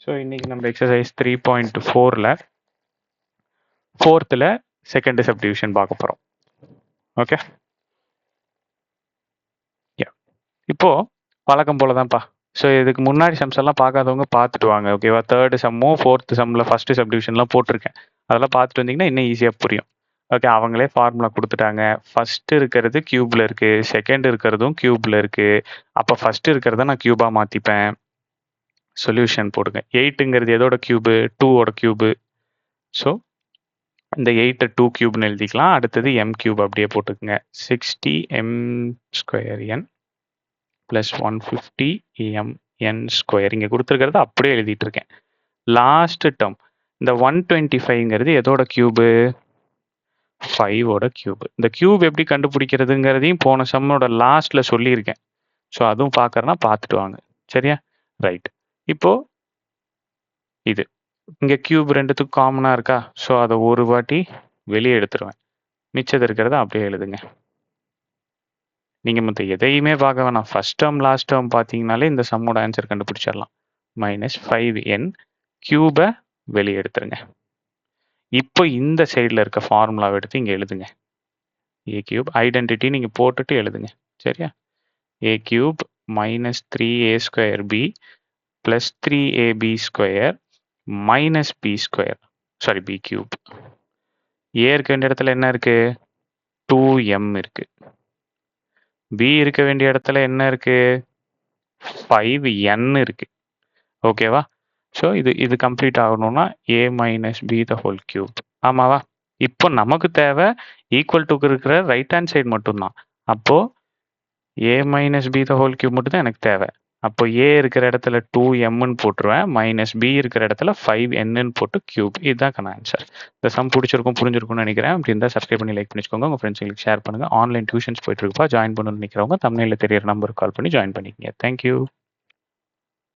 So இன்னைக்கு நம்ம exercise 3.4ல் ஃபோர்த்தில் second subdivision பார்க்க போகிறோம். ஓகே, இப்போ வழக்கம் போல தான்ப்பா. ஸோ இதுக்கு முன்னாடி சம்ஸ் எல்லாம் பார்க்காதவங்க பார்த்துட்டு வாங்க. ஓகேவா? தேர்டு சம்மும் ஃபோர்த்து சம்மில் ஃபஸ்ட்டு சப்டிவிஷன்லாம் போட்டிருக்கேன். அதெல்லாம் பார்த்துட்டு வந்தீங்கன்னா இன்னும் ஈஸியாக புரியும். ஓகே, அவங்களே ஃபார்முலா கொடுத்துட்டாங்க. ஃபஸ்ட்டு இருக்கிறது கியூபில் இருக்குது, செகண்ட் இருக்கிறதும் கியூபில் இருக்குது. அப்போ ஃபஸ்ட்டு இருக்கிறத நான் கியூபாக மாற்றிப்பேன். சொல்யூஷன் போடுங்க. 8ங்கிறது எதோட கியூபு? 2ஓட கியூபு. ஸோ இந்த 8 2 கியூப்னு எழுதிக்கலாம். அடுத்தது m கியூப் அப்படியே போட்டுக்குங்க. 60 m square n plus 150 m n square. இங்கே கொடுத்துருக்கிறத அப்படியே எழுதிட்டு இருக்கேன். லாஸ்ட் டேர்ம் இந்த 125ங்கிறது எதோட கியூபு? 5ஓட கியூபு. இந்த கியூப் எப்படி கண்டுபிடிக்கிறதுங்கிறதையும் போன சம்மோட லாஸ்ட்ல சொல்லியிருக்கேன். ஸோ அதுவும் பார்க்கறனா பார்த்துட்டு வாங்க. சரியா? ரைட். இப்போ இது இங்கே கியூப் ரெண்டுத்துக்கும் காமனாக இருக்கா? ஸோ அதை ஒரு வாட்டி வெளியே எடுத்துருவேன். மிச்சது இருக்கிறத அப்படியே எழுதுங்க. நீங்கள் மற்ற எதையுமே பார்க்க வேணாம். ஃபஸ்ட் டேர்ம் லாஸ்ட் டேர்ம் பார்த்தீங்கனாலே இந்த சம்மோட ஆன்சர் கண்டுபிடிச்சிடலாம். -5n கியூபை வெளியே எடுத்துருங்க. இப்போ இந்த சைடில் இருக்க ஃபார்முலாவை எடுத்து இங்கே எழுதுங்க. ஏ கியூப் ஐடென்டிட்டி நீங்கள் போட்டுட்டு எழுதுங்க. சரியா? A cube -3a² b plus 3ab square minus b square, sorry b cube. A இருக்க வேண்டிய இடத்துல என்ன இருக்கு? 2m இருக்கு. பி இருக்க வேண்டிய இடத்துல என்ன இருக்கு? 5n இருக்கு. ஓகேவா? ஸோ இது கம்ப்ளீட் ஆகணும்னா a minus b the whole cube. ஆமாவா? இப்போ நமக்கு தேவை ஈக்குவல் டுக்கு இருக்கிற ரைட் ஹேண்ட் சைடு மட்டும்தான். அப்போ a minus b the whole cube மட்டும் தான் எனக்கு தேவை. அப்போ ஏ இருக்கிற இடத்துல 2mன்னு போட்டுருவேன். மைனஸ் பி இருக்கிற இடத்துல 5nன்னு போட்டு கியூப். இதுதான் ஆன்சர். இந்த சம் பிடிச்சிருக்கும், புரிஞ்சிருக்கும்னு நினைக்கிறேன். அப்படி இருந்தால் சப்ஸ்கிரைப் பண்ணி லைக் பண்ணிக்கோங்க. உங்கள் ஃப்ரெண்ட்ஸுங்களுக்கு ஷேர் பண்ணுங்கள். ஆன்லைன் டியூஷன்ஸ் போயிட்டு இருக்குப்பா. ஜாயின் பண்ணணும்னு நினைக்கிறவங்க தமிழில் தெரியிற நம்பருக்கு கால் பண்ணி ஜாயின் பண்ணிக்கங்க. தேங்க்யூ.